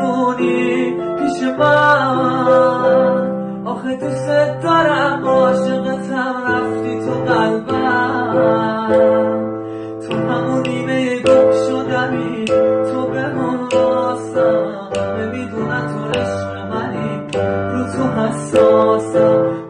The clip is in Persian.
میمونی پیش من. آخه دوست دارم عاشقتم رفتی تو قلبم. تو همون نیمه گم شدمی تو بمون واسم. همه میدونن تو عشق منی رو تو حساسم.